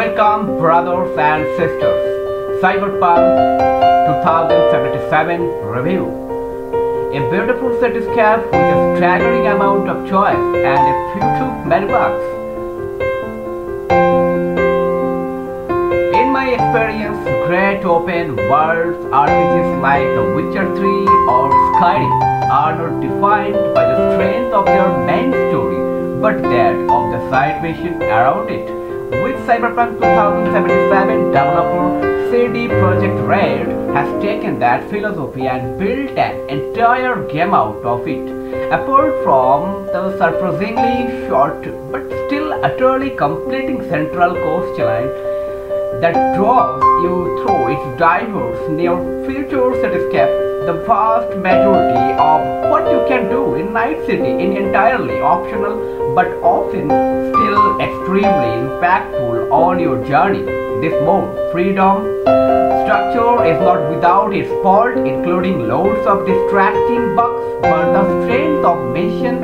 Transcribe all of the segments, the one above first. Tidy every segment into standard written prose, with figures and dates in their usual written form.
Welcome, brothers and sisters. Cyberpunk 2077 review. A beautiful cityscape with a staggering amount of choice and a few many bugs. In my experience, great open world RPGs like The Witcher 3 or Skyrim are not defined by the strength of their main story, but that of the side mission around it. With Cyberpunk 2077, developer CD Projekt Red has taken that philosophy and built an entire game out of it. Apart from the surprisingly short but still utterly completing central coastline that draws you through its diverse near-future cityscape, the vast majority of what you can do in Night City is entirely optional but often still extremely impactful on your journey. This more freedom structure is not without its fault, including loads of distracting bugs, but the strength of mission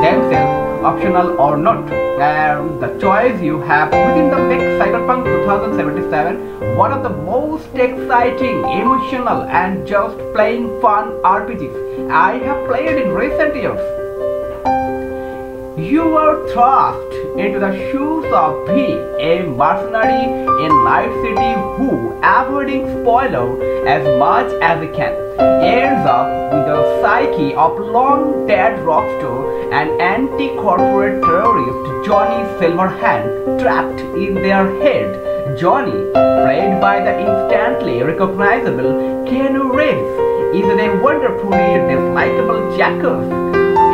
themselves, optional or not, and the choice you have within the mix. Cyberpunk 2077, one of the most exciting, emotional and just plain fun RPGs I have played in recent years. You are thrust into the shoes of V, a mercenary in Night City who, avoiding spoiler as much as he can, ends up with the psyche of long-dead rockstar and anti-corporate terrorist Johnny Silverhand trapped in their head. Johnny, played by the instantly recognizable Keanu Reeves, is a wonderfully dislikable jackass.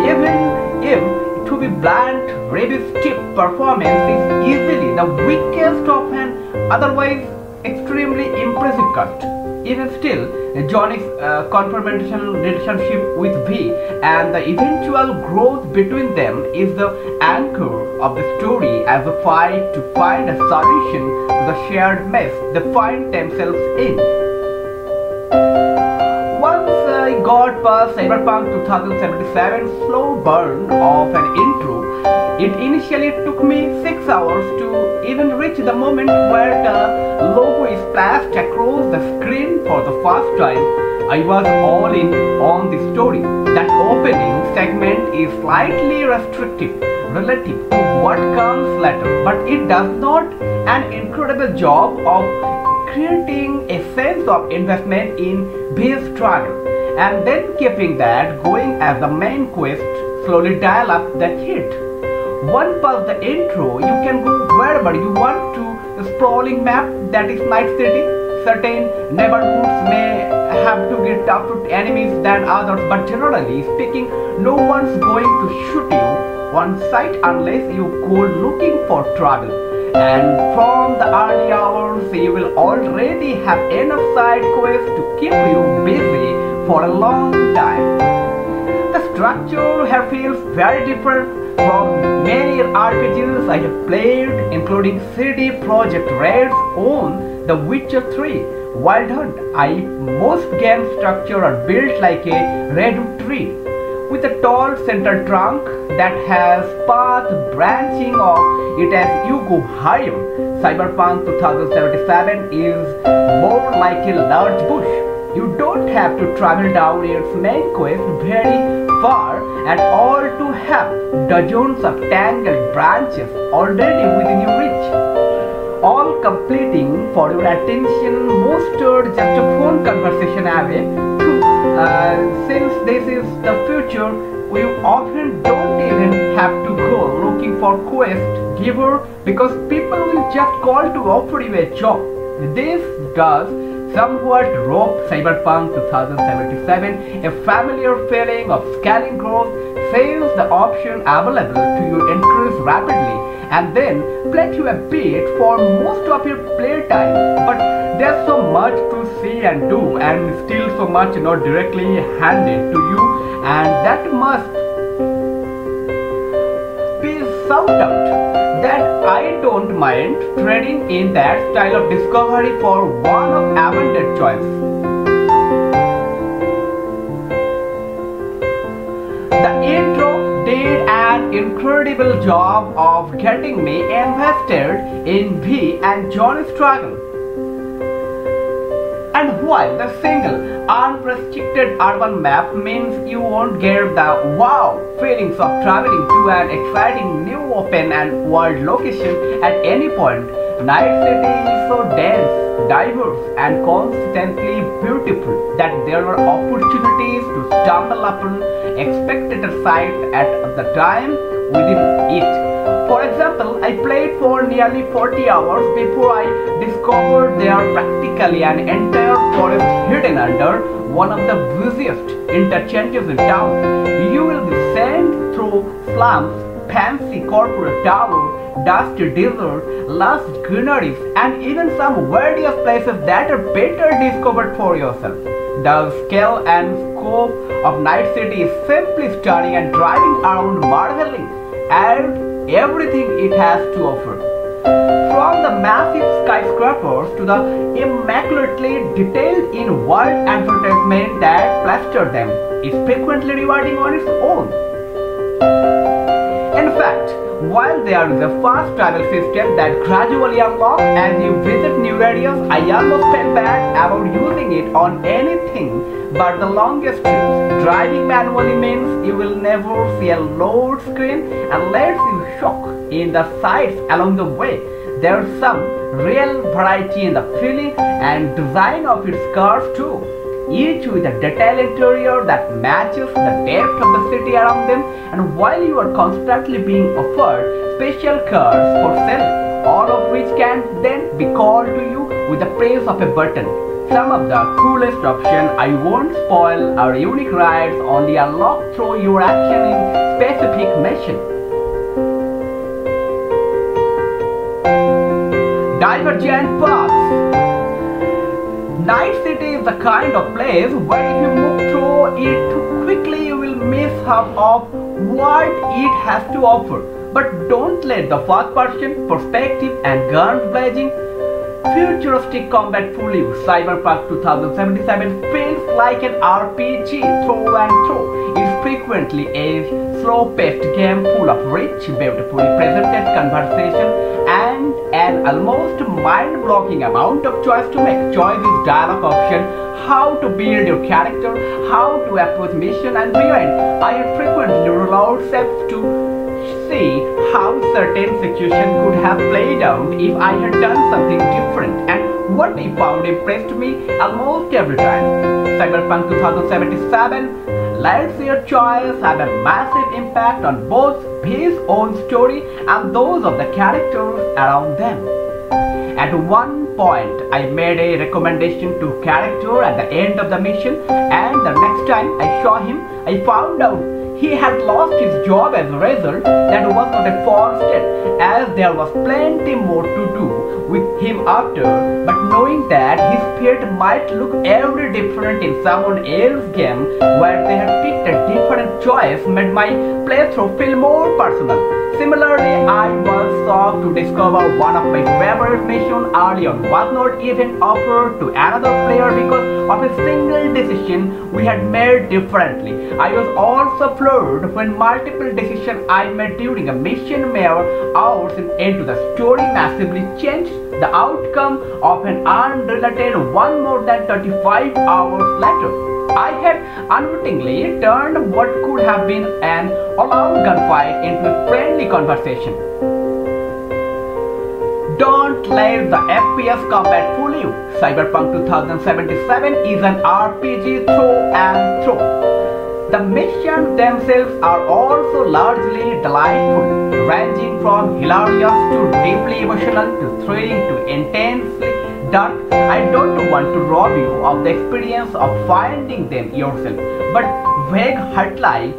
Even if, to be blunt, Reeves' stiff performance is easily the weakest of an otherwise extremely impressive cast. Even still, Johnny's confrontational relationship with V and the eventual growth between them is the anchor of the story as a fight to find a solution to the shared mess they find themselves in. Once I got past Cyberpunk 2077's slow burn of an intro, it initially took me 6 hours to even reach the moment where the logo is splashed across the screen for the first time. I was all in on the story. That opening segment is slightly restrictive relative to what comes later, but it does not an incredible job of creating a sense of investment in V's struggle and then keeping that going as the main quest slowly dial up that hit. Once past the intro, you can go wherever you want to the sprawling map that is Night City. Certain neighborhoods may have to get tougher enemies than others, but generally speaking, no one's going to shoot you on sight unless you go looking for trouble. And from the early hours, you will already have enough side quests to keep you busy for a long time. The structure here feels very different from many RPGs I have played, including CD Projekt Red's own The Witcher 3, Wild Hunt. Most game structures are built like a redwood tree, with a tall central trunk that has path branching off it as you go higher. Cyberpunk 2077 is more like a large bush. You don't have to travel down its main quest very far at all to have dozens of tangled branches already within your reach, all completing for your attention mustered just a phone conversation away. Since this is the future, we often don't even have to go looking for quest giver because people will just call to offer you a job. This does somewhat rob Cyberpunk 2077 a familiar feeling of scaling growth, says the option available to you increase rapidly and then let you a bit for most of your playtime. But there's so much to see and do and still so much not directly handed to you, and that must be sought out. That I don't mind trading in that style of discovery for one of abundant choice. The intro did an incredible incredible job of getting me invested in V and John's struggle. And while the single, unrestricted urban map means you won't get the wow feelings of traveling to an exciting new open and world location at any point, Night City is so dense, diverse and constantly beautiful that there are opportunities to stumble upon expected sights at the time within it. For example, I played for nearly 40 hours before I discovered there are practically an entire forest hidden under one of the busiest interchanges in town. You will be sent through slums, fancy corporate towers, dusty desert, lush greeneries, and even some various places that are better discovered for yourself. The scale and scope of Night City is simply stunning, and driving around marveling at everything it has to offer. From the massive skyscrapers to the immaculately detailed in-world advertisement that plaster them is frequently rewarding on its own. In fact, while there is a fast travel system that gradually unlocks as you visit new areas, I almost felt bad about using it on anything but the longest trips. Driving manually means you will never see a load screen and lets you shock in the sights along the way. There's some real variety in the feeling and design of its cars too, each with a detailed interior that matches the depth of the city around them. And while you are constantly being offered special cars for sale, all of which can then be called to you with the press of a button. Some of the coolest options, I won't spoil, are unique rides only unlocked through your action in specific mission. Divergent paths. Night City is the kind of place where if you move through it too quickly, you will miss half of what it has to offer. But don't let the first-person perspective and guns blazing futuristic combat fool you. Cyberpunk 2077 feels like an RPG through and through. It's frequently a slow-paced game full of rich, beautifully presented conversation and an almost mind-blowing amount of choice to make. Choice is dialogue option, how to build your character, how to approach mission and beyond. I have frequently rolled out steps to see how certain situation could have played out if I had done something different, and what I found impressed me almost every time. Cyberpunk 2077 lets your choice have a massive impact on both his own story and those of the characters around them. At one point, I made a recommendation to character at the end of the mission, and the next time I saw him, I found out he had lost his job as a result. That was not a false step, as there was plenty more to do with him after, but knowing that his fate might look every different in someone else's game where they had picked a different choice made my playthrough feel more personal. Similarly, I was shocked to discover one of my favorite missions early on was not even offered to another player because of a single decision we had made differently. I was also floored when multiple decisions I made during a mission mere hours into the story massively changed the outcome of an unrelated one more than 35 hours later. I had unwittingly turned what could have been an all-out gunfight into a friendly conversation. Don't let the FPS combat fool you. Cyberpunk 2077 is an RPG through and through. The missions themselves are also largely delightful, ranging from hilarious to deeply emotional to thrilling to intensely dark. I don't want to rob you of the experience of finding them yourself, but vague highlights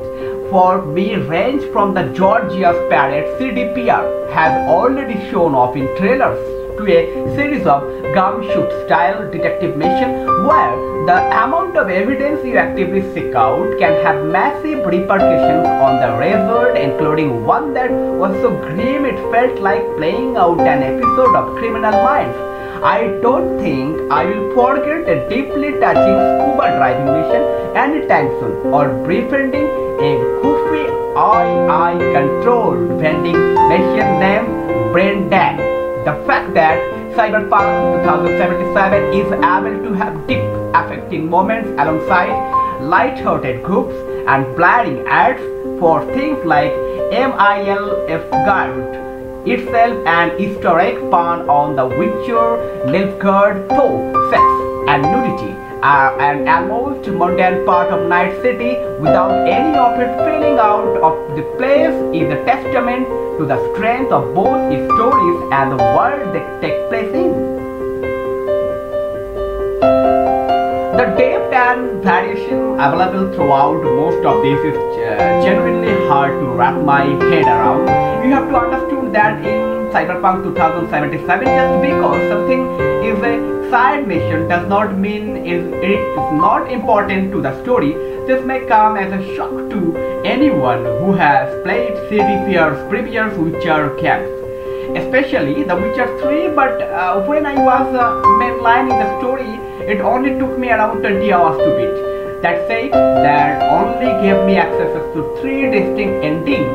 for me range from the Georgia's Parade CDPR has already shown off in trailers to a series of gumshoe-style detective missions where the amount of evidence you actively seek out can have massive repercussions on the result, including one that was so grim it felt like playing out an episode of Criminal Minds. I don't think I will forget a deeply touching scuba diving mission anytime soon, or befriending a goofy AI-controlled vending machine named Brain Dead. The fact that Cyberpunk 2077 is able to have deep, affecting moments alongside light-hearted groups and blaring ads for things like MILF Guard itself an Easter egg pun on The Witcher, Nilfgaard, though sex and nudity are an almost mundane part of Night City without any of it feeling out of the place is a testament to the strength of both its stories and the world they take place in. The depth and variation available throughout most of this is genuinely hard to wrap my head around. You have to understand that in Cyberpunk 2077, just because something is a side mission does not mean it is not important to the story. This may come as a shock to anyone who has played CDPR's previous Witcher games, especially The Witcher 3, but when I was mainlining the story, it only took me around 20 hours to beat. That said, that only gave me access to 3 distinct endings,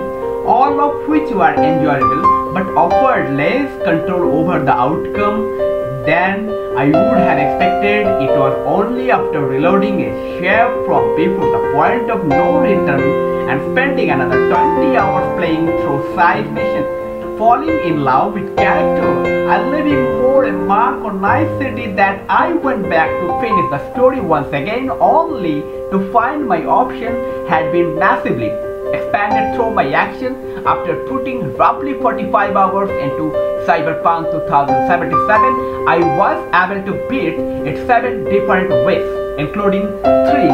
all of which were enjoyable but offered less control over the outcome than I would have expected. It was only after reloading a ship from before the point of no return and spending another 20 hours playing through side missions, falling in love with characters and leaving more a mark on Night City that I went back to finish the story once again, only to find my options had been massively expanded through my action after putting roughly 45 hours into Cyberpunk 2077. I was able to beat it 7 different ways, including 3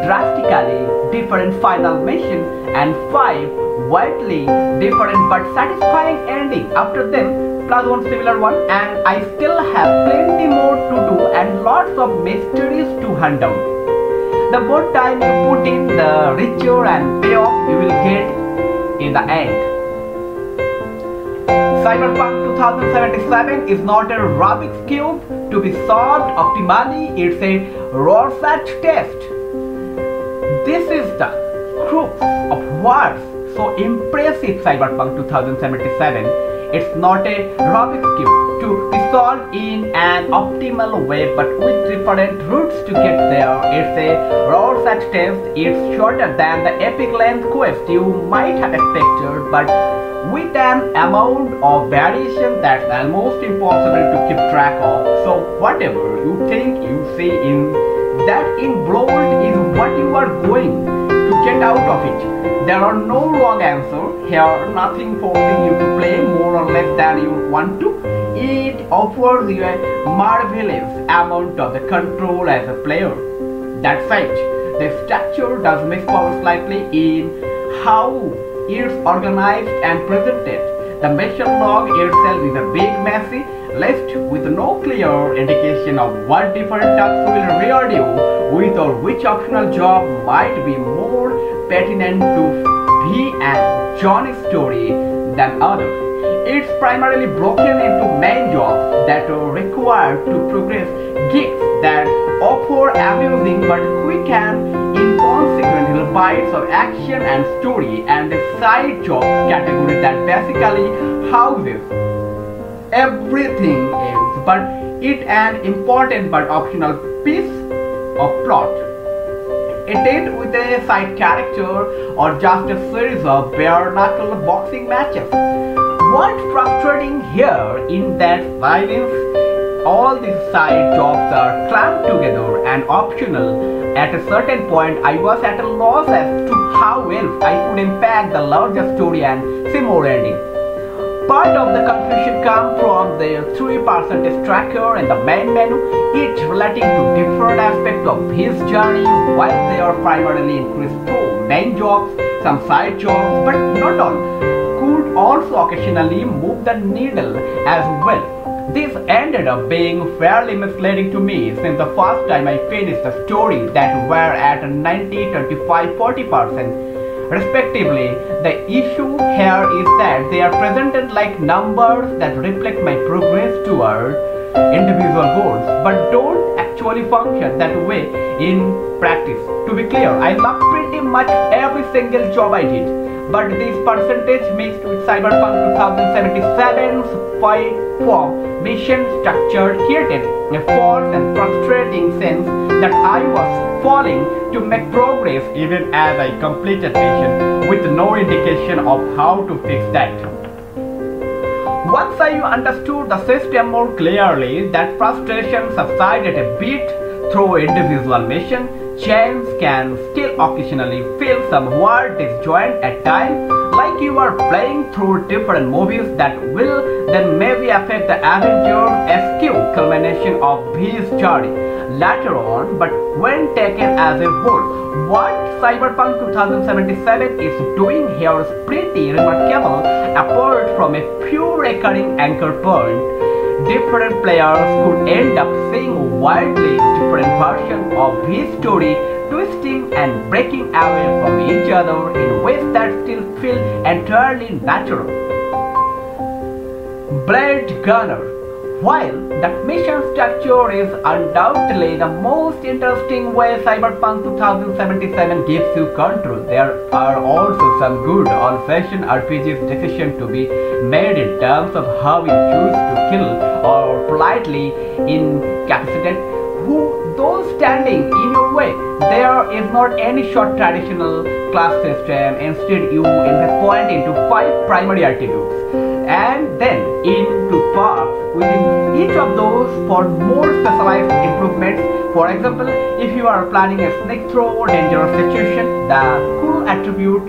drastically different final missions and 5 widely different but satisfying endings after them, plus one similar one, and I still have plenty more to do and lots of mysteries to hunt down. The more time you put in, the richer and payoff you will get in the end. Cyberpunk 2077 is not a Rubik's Cube to be solved optimally, it's a Rorschach test. This is the crux of what's so impressive Cyberpunk 2077. It's not a Rubik's Cube to be solved in an optimal way, but with different routes to get there. It's a Rorschach test. It's shorter than the epic length quest you might have expected, but with an amount of variation that's almost impossible to keep track of. So whatever you think you see in that in bold is what you are going to get out of it. There are no wrong answers here, nothing forcing you to play more or less than you want to. It offers you a marvelous amount of the control as a player. That said, the structure does misfire slightly in how it's organized and presented. The mission log itself is a big messy list with no clear indication of what different tasks will reward you with or which optional job might be more pertinent to V and Johnny's story than others. It's primarily broken into main jobs that are required to progress, gigs that offer amusing but quick and inconsequent little bites of action and story, and a side jobs category that basically houses everything else but it an important but optional piece of plot. It ends with a side character or just a series of bare-knuckle boxing matches. What's frustrating here in that silence, all these side jobs are clamped together and optional. At a certain point, I was at a loss as to how else I could impact the larger story and see more ending. Part of the confusion comes from the 3% tracker in the main menu, each relating to different aspects of his journey. While they are primarily increased through main jobs, some side jobs, but not all, could also occasionally move the needle as well. This ended up being fairly misleading to me since the first time I finished the story that were at 90, 25, 40%. Respectively. The issue here is that they are presented like numbers that reflect my progress toward individual goals, but don't actually function that way in practice. To be clear, I love pretty much every single job I did. But this percentage mixed with Cyberpunk 2077's fight form mission structure created a false and frustrating sense that I was falling to make progress even as I completed mission with no indication of how to fix that. Once I understood the system more clearly, that frustration subsided a bit through individual mission. Chains can still occasionally feel somewhat disjointed at times, like you are playing through different movies that will then maybe affect the Avengers' SQ culmination of his journey later on, but when taken as a whole, what Cyberpunk 2077 is doing here is pretty remarkable. Apart from a few recurring anchor points, different players could end up seeing wildly different versions of his story, twisting and breaking away from each other in ways that still feel entirely natural. Blade Gunner. While that mission structure is undoubtedly the most interesting way Cyberpunk 2077 gives you control, there are also some good old-fashioned RPG decisions to be made in terms of how you choose to kill or politely incapacitate those standing in your way. There is not any short traditional class system. Instead, you invest point into 5 primary attributes and then into perks within each of those for more specialized improvements. For example, if you are planning a sneak through dangerous situation, the cool attribute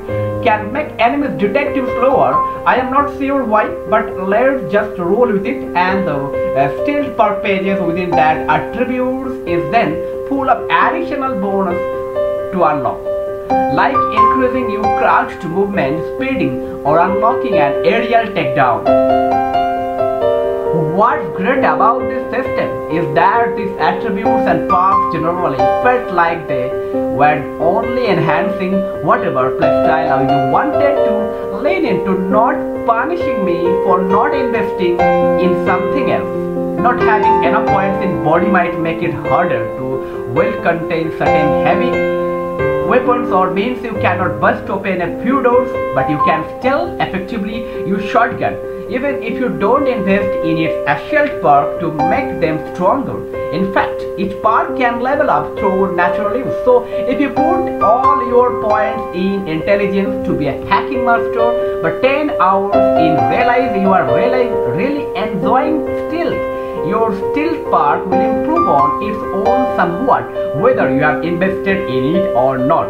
can make enemies detective slower. I am not sure why, but let's just roll with it. And the stealth perk pages within that attributes is then full of additional bonus to unlock, like increasing your crouched movement, speeding, or unlocking an aerial takedown. What's great about this system is that these attributes and perks generally felt like they were only enhancing whatever playstyle you wanted to lean into, not punishing me for not investing in something else. Not having enough points in body might make it harder to contain certain heavy weapons, or means you cannot bust open a few doors, but you can still effectively use shotgun even if you don't invest in its assault perk to make them stronger. In fact, each perk can level up through natural use. So if you put all your points in intelligence to be a hacking master, but 10 hours in realize you are really enjoying stealth, your stealth perk will improve on its own somewhat, whether you have invested in it or not.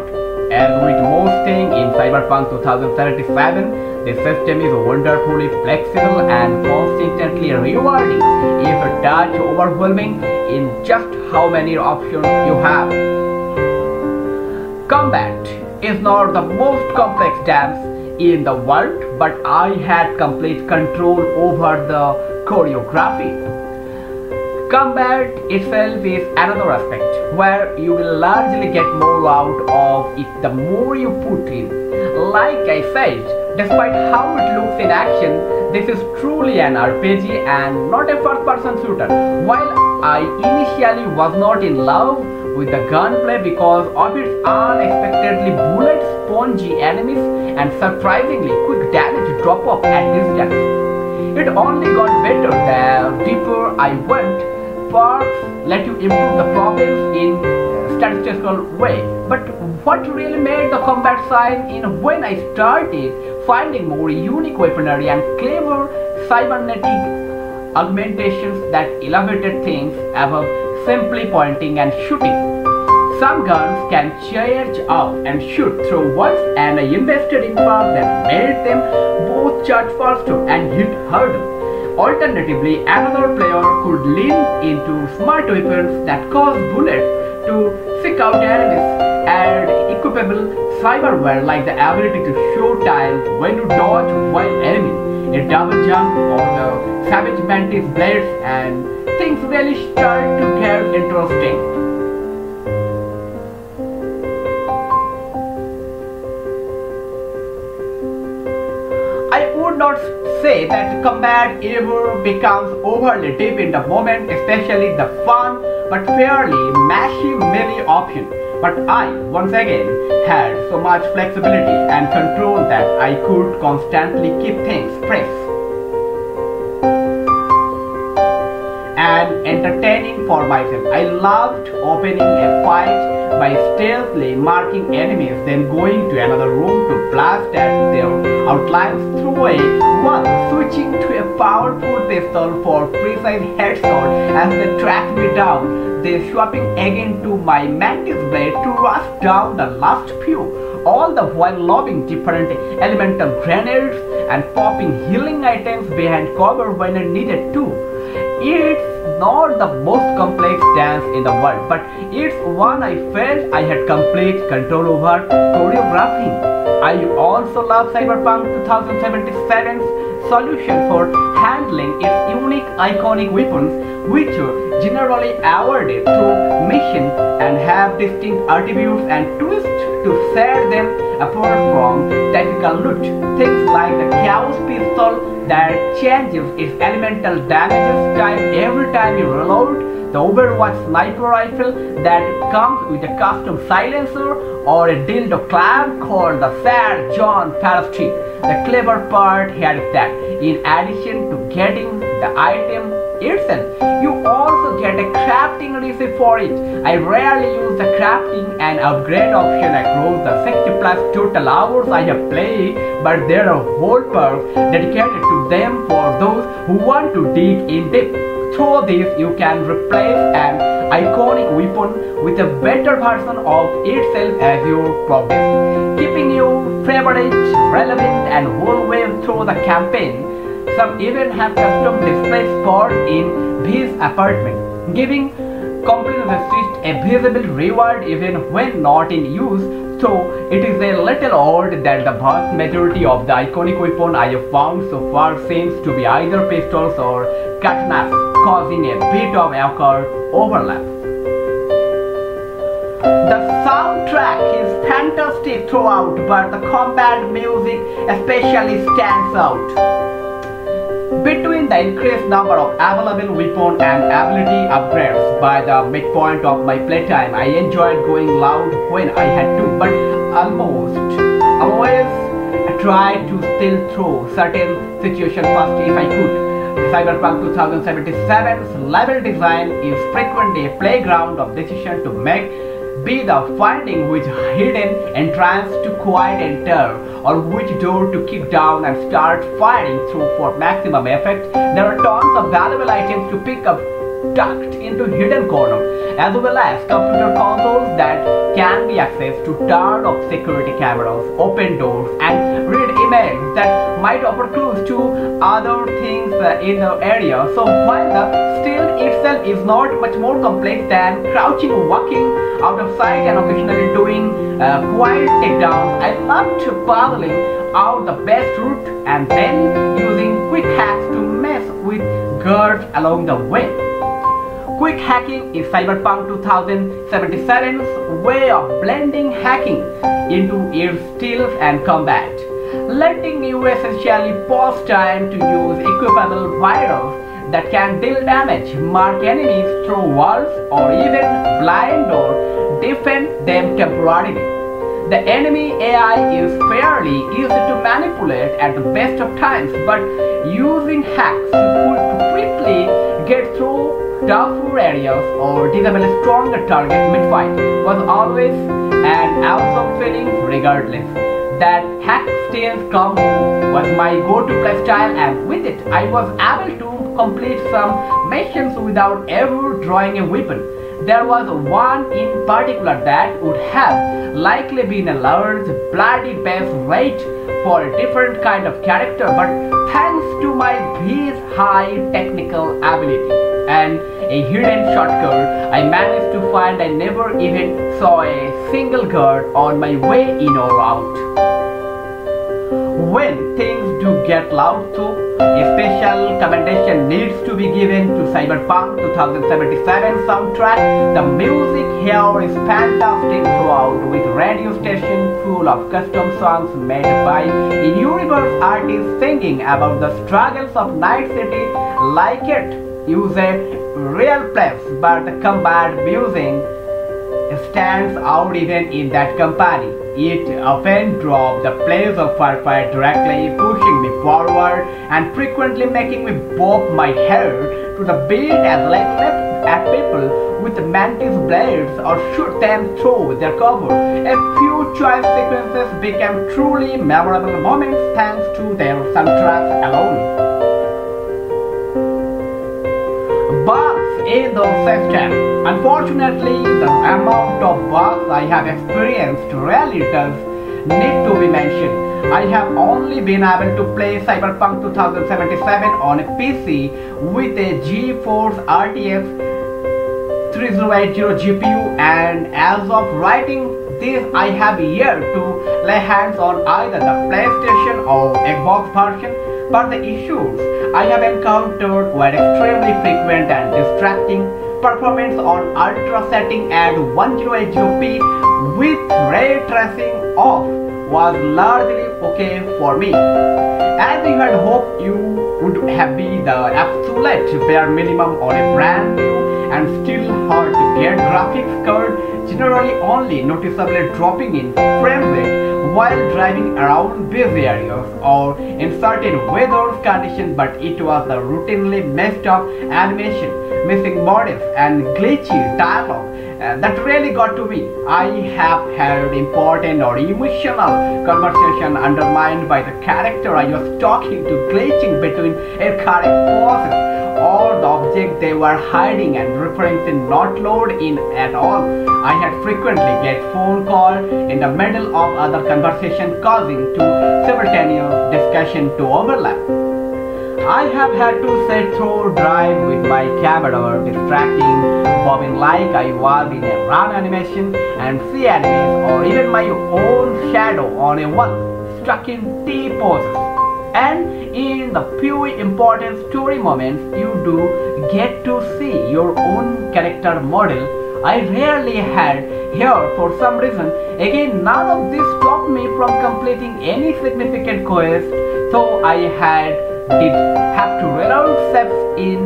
As with most things in Cyberpunk 2077, the system is wonderfully flexible and consistently rewarding, if a touch overwhelming in just how many options you have. Combat is not the most complex dance in the world, but I had complete control over the choreography. Combat itself is another aspect where you will largely get more out of it the more you put in. Like I said, despite how it looks in action, this is truly an RPG and not a first-person shooter. While I initially was not in love with the gunplay because of its unexpectedly bullet-spongy enemies and surprisingly quick damage drop-off at distance, it only got better the deeper I went. Perks let you improve the problems in a statistical way. But what really made the combat shine in when I started finding more unique weaponry and clever cybernetic augmentations that elevated things above simply pointing and shooting. Some guns can charge up and shoot through once, and I invested in perks that made them both charge faster and hit harder. Alternatively, another player could lean into smart weapons that cause bullets to seek out enemies, and equipable cyberware like the ability to show time when to dodge while enemy, a double jump, or the savage mantis blades, and things really start to get interesting. I would not say that combat ever becomes overly deep in the moment, especially the fun but fairly massive melee option But I, once again, had so much flexibility and control that I could constantly keep things fresh and entertaining for myself. I loved opening a fight by stealthily marking enemies, then going to another room to blast at their outlines through a wall, switching to a powerful pistol for precise headshot as they tracked me down, then swapping again to my mantis blade to rush down the last few, all the while lobbing different elemental grenades and popping healing items behind cover when I needed to. It's not the most complex dance in the world, but it's one I felt I had complete control over choreographing. I also love Cyberpunk 2077's solution for handling its unique iconic weapons, which are generally awarded through missions and have distinct attributes and twists to set them apart from typical loot. Things like the Chaos Pistol that changes its elemental damages type every time you reload, the Overwatch sniper rifle that comes with a custom silencer, or a dildo clamp called the Sad John Parastic. The clever part here is that in addition to getting the item itself, you also get a crafting recipe for it. I rarely use the crafting and upgrade option across the 60 plus total hours I have played, but there are whole perks dedicated to them for those who want to dig in deep. Through this, you can replace an iconic weapon with a better version of itself as you progress, keeping your favorite relevant and whole way through the campaign. Some even have custom display spots in his apartment, giving complete a visible reward even when not in use. So it is a little odd that the vast majority of the iconic weapon I have found so far seems to be either pistols or katanas, causing a bit of awkward overlap. The soundtrack is fantastic throughout, but the combat music especially stands out. Between the increased number of available weapon and ability upgrades by the midpoint of my playtime, I enjoyed going loud when I had to, but almost always tried to still through certain situations first if I could. Cyberpunk 2077's level design is frequently a playground of decision to make, be the finding which hidden entrance to quite enter, or which door to kick down and start firing through for maximum effect. There are tons of valuable items to pick up tucked into hidden corners, as well as computer consoles that can be accessed to turn off security cameras, open doors, and read emails that might offer clues to other things in the area. So while the stealth itself is not much more complex than crouching, walking out of sight, and occasionally doing quiet takedowns, I loved puzzling out the best route and then using quick hacks to mess with guards along the way. Quick hacking is Cyberpunk 2077's way of blending hacking into its stealth and combat, letting you essentially pause time to use equipable virus that can deal damage, mark enemies through walls, or even blind or defend them temporarily. The enemy AI is fairly easy to manipulate at the best of times, but using hacks to quickly get through tougher areas or disable a stronger target mid-fight was always an awesome feeling regardless. That hack stealth combo was my go-to playstyle, and with it I was able to complete some missions without ever drawing a weapon. There was one in particular that would have likely been a large bloody base raid for a different kind of character, but thanks to my V's high technical ability and a hidden shortcut I managed to find, I never even saw a single guard on my way in or out. When things do get loud though, a special commendation needs to be given to Cyberpunk 2077 soundtrack. The music here is fantastic throughout, with radio station full of custom songs made by in-universe artists singing about the struggles of Night City like it use a real place, but the combat music stands out even in that company. It often drove the place of firefight directly, pushing me forward and frequently making me bob my head to the beat as I leapt at people with mantis blades or shoot them through their cover. A few choice sequences became truly memorable moments thanks to their soundtracks alone. Bugs in the system. Unfortunately, the amount of bugs I have experienced really does need to be mentioned. I have only been able to play Cyberpunk 2077 on a PC with a GeForce RTX 3080 GPU, and as of writing this I have yet to lay hands on either the PlayStation or Xbox version, but the issues I have encountered were extremely frequent and distracting. Performance on ultra setting at 1080p with ray tracing off was largely okay for me. As you had hoped you would have been the absolute bare minimum on a brand new and still hard to get graphics card, generally only noticeably dropping in frame rate while driving around busy areas or in certain weather conditions, but it was the routinely messed up animation, missing models and glitchy dialogue that really got to me. I have had important or emotional conversation undermined by the character I was talking to glitching between incorrect poses or the object they were hiding and referencing not load in at all. I had frequently get phone call in the middle of other conversation, causing to simultaneous discussion to overlap. I have had to sit through drive with my camera distracting, bobbing like I was in a run animation and see enemies or even my own shadow on a wall stuck in T poses. And in the few important story moments you do get to see your own character model, I rarely had here for some reason. Again, none of this stopped me from completing any significant quest, so I did have to reload steps in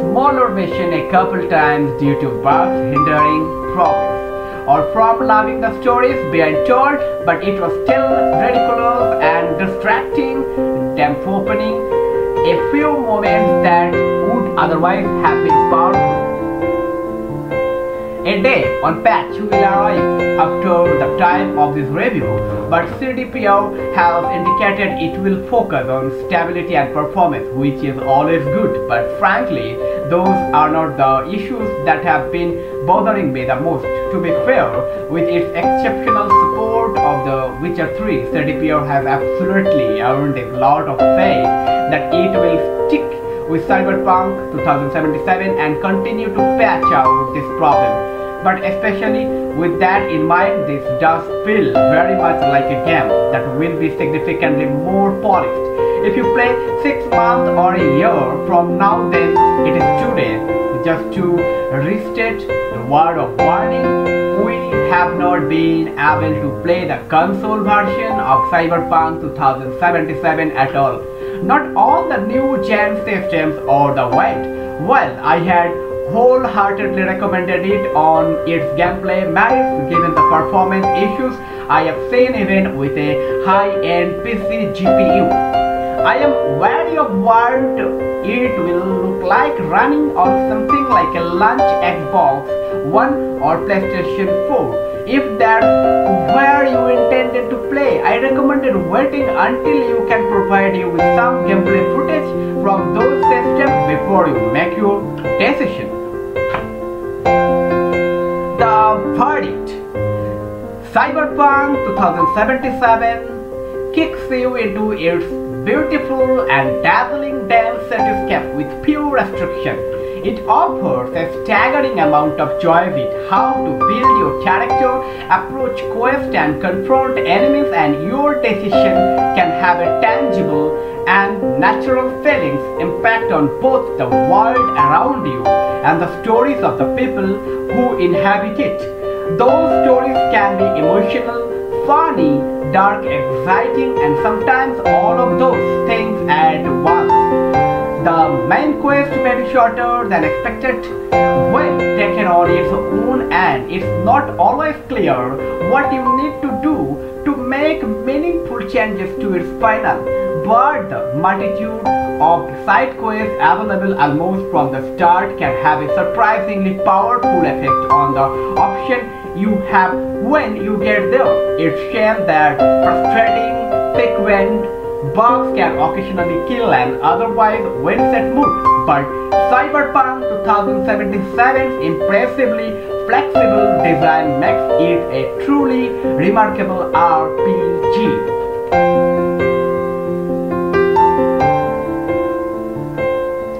smaller mission a couple times due to bugs hindering progress, or from loving the stories being told, but it was still ridiculous and distracting, dampening a few moments that would otherwise have been powerful. A day on patch will arrive after the time of this review, but CDPO has indicated it will focus on stability and performance, which is always good, but frankly, those are not the issues that have been bothering me the most. To be fair, with its exceptional support of The Witcher 3, CDPO has absolutely earned a lot of faith that it will stick with Cyberpunk 2077 and continue to patch out this problem. But especially with that in mind, this does feel very much like a game that will be significantly more polished. If you play 6 months or a year from now, then it is today. Just to restate the word of warning, we have not been able to play the console version of Cyberpunk 2077 at all. Not on the new gen systems or the wait. Well, I had wholeheartedly recommended it on its gameplay merits given the performance issues I have seen even with a high-end PC GPU. I am wary of what it will look like running on something like a launch Xbox One or PlayStation 4. If that's where you intended to play, I recommended waiting until you can provide you with some gameplay footage from those systems before you make your decision. The verdict. Cyberpunk 2077 kicks you into its beautiful and dazzling dance cityscape with few restrictions. It offers a staggering amount of joy with how to build your character, approach quests and confront enemies, and your decision can have a tangible and natural feelings impact on both the world around you and the stories of the people who inhabit it. Those stories can be emotional, funny, dark, exciting, and sometimes all of those things at once. The main quest may be shorter than expected when taken on its own, and it's not always clear what you need to do to make meaningful changes to its final. But the multitude of side quests available almost from the start can have a surprisingly powerful effect on the option you have when you get there. It's shame that frustrating, frequent bugs can occasionally kill an otherwise well-set mood, but Cyberpunk 2077's impressively flexible design makes it a truly remarkable RPG.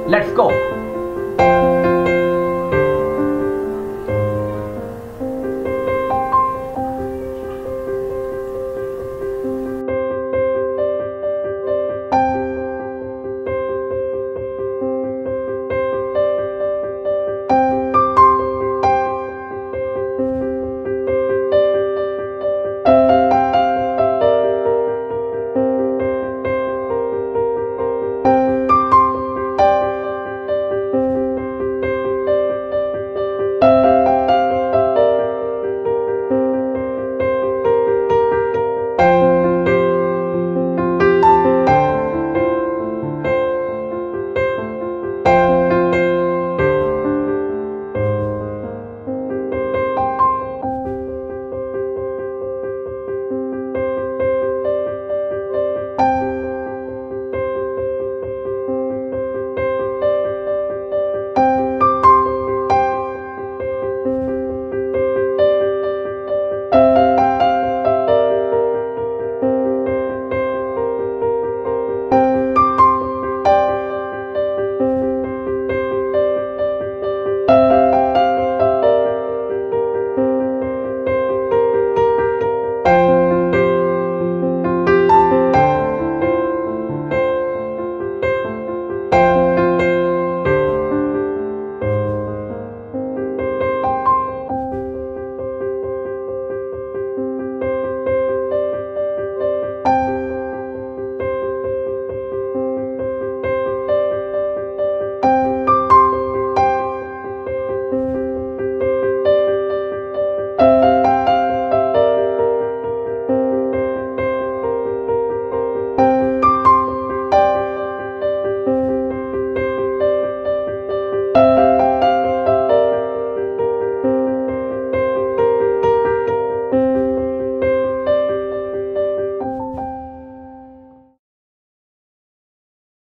Let's go!